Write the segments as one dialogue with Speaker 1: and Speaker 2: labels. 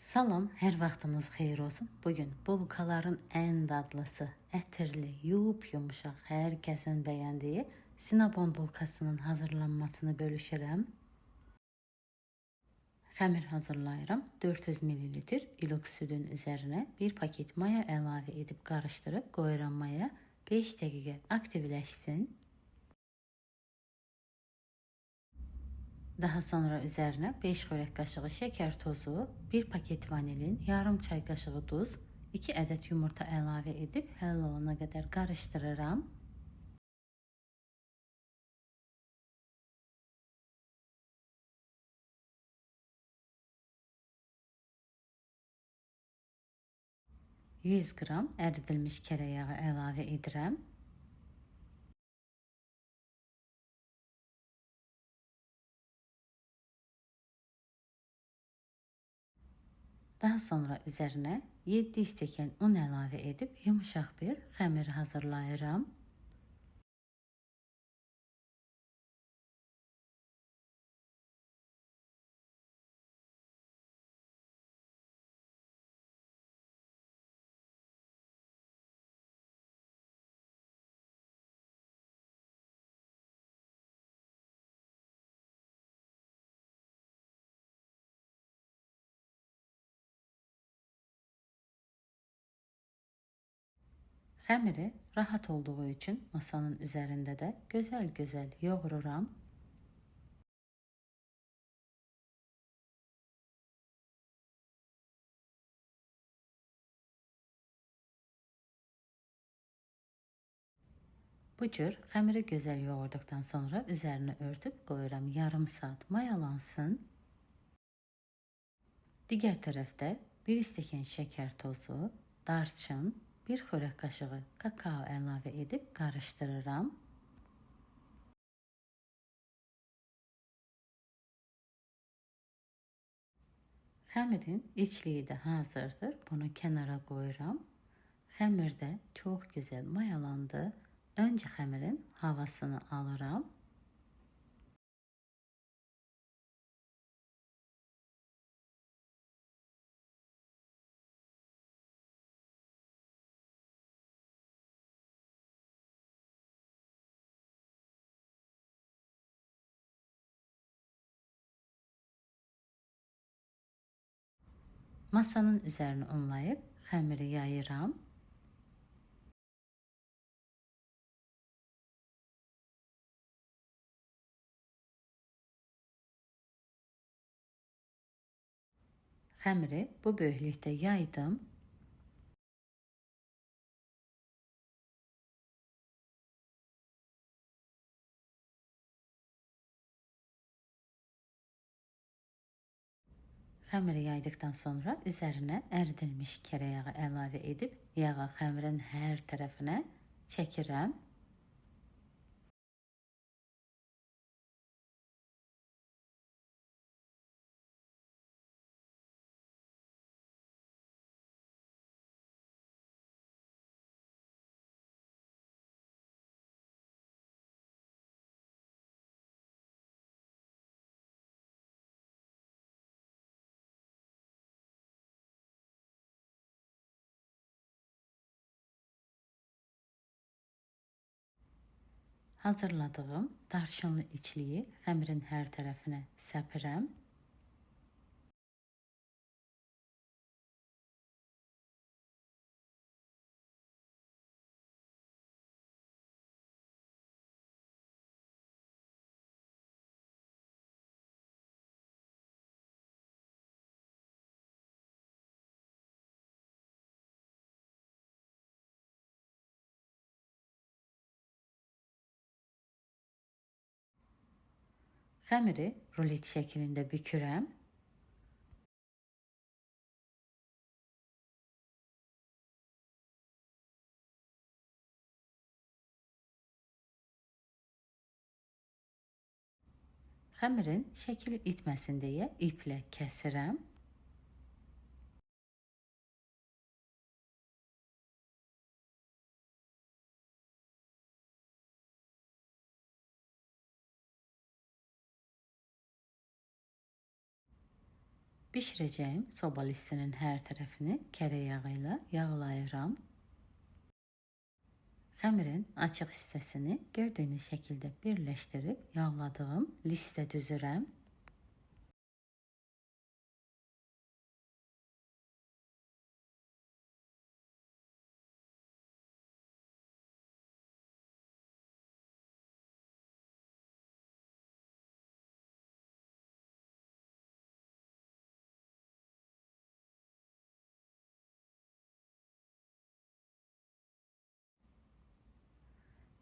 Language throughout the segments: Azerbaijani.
Speaker 1: Salam, hər vaxtınız xeyir olsun. Bugün bulkaların ən dadlısı, ətirli, yumuşaq, hər kəsin bəyəndiyi Sinabon bulkasının hazırlanmasını bölüşürəm. Xəmir hazırlayıram. 400 ml iluks südün üzərinə 1 paket maya əlavə edib qarışdırıb qoyuram maya. 5 dəqiqə aktivləşsin. Daha sonra üzərinə 5 xörək qaşığı şəkər tozu, 1 paket vanilin, yarım çay qaşığı duz, 2 ədəd yumurta əlavə edib həll olana qədər qarışdırıram. %100 qram əridilmiş kərə yağı əlavə edirəm. Daha sonra üzərinə 7 stəkan un əlavə edib yumuşaq bir xəmir hazırlayıram. Xəmiri rahat olduğu üçün masanın üzərində də gözəl yoğururam. Bu cür xəmiri gözəl yoğurduqdan sonra üzərini örtüb qoyuram yarım saat mayalansın. Digər tərəfdə 1 stəkan şəkər tozu, darçın, 1 xörək qaşığı kakao əlavə edib qarışdırıram. Xəmirin içliyi də hazırdır. Bunu kənara qoyuram. Xəmir də çox gözəl mayalandı. Öncə xəmirin havasını alıram. Masanın üzərini unlayıb xəmiri yayıram. Xəmiri bu böyüklükdə yaydım. Xəmiri yaydıqdan sonra üzərinə əridilmiş kərə yağı əlavə edib yağı xəmirin hər tərəfinə çəkirəm. Hazırladığım darçınlı içliyi xəmirin hər tərəfinə səpirəm. Xəmiri rulet şəklində bükürəm. Xəmirin şəkil itməsin deyə iplə kəsirəm. Bişirəcəyim soba listinin hər tərəfini kərə yağı ilə yağlayıram. Xəmirin açıq hissəsini gördüyünüz şəkildə birləşdirib yağladığım listə düzürəm.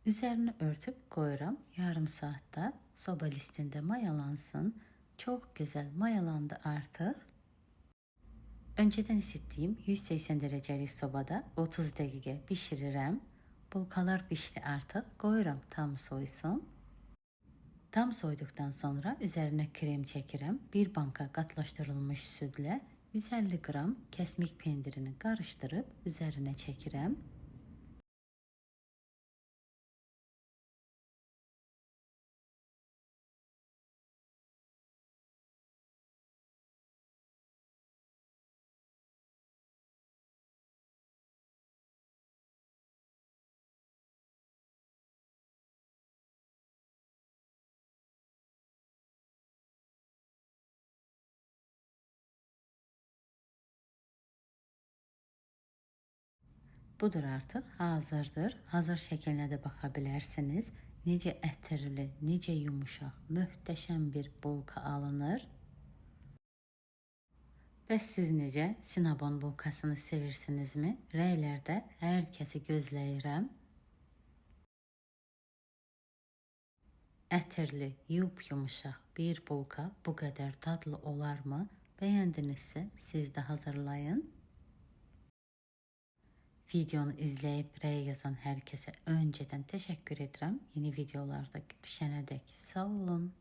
Speaker 1: Üzerini örtüp koyuram. Yarım saatte soba listinde mayalansın. Çok güzel mayalandı artık. Önceden isittiğim 180 derecelik sobada 30 dakika pişiririm. Bulkalar pişti artık. Koyuram tam soysun. Tam soyduktan sonra üzerine krem çekirim. Bir banka katlaştırılmış sütle 150 gram kesmik pendirini karıştırıp üzerine çekirim. Budur artıq hazırdır. Hazır şəklinə də baxa bilərsiniz. Necə ətirli, necə yumuşaq, möhtəşəm bir bulka alınır. Bəs siz necə Cinnabon bulkasını sevirsinizmi? Rəylərdə hər kəsi gözləyirəm. Ətirli, yumuşaq bir bulka bu qədər dadlı olarmı? Bəyəndinizsə siz də hazırlayın. Videonu izleyip rəy yazan herkese önceden teşekkür ederim. Yeni videolarda görüşene dek sağ olun.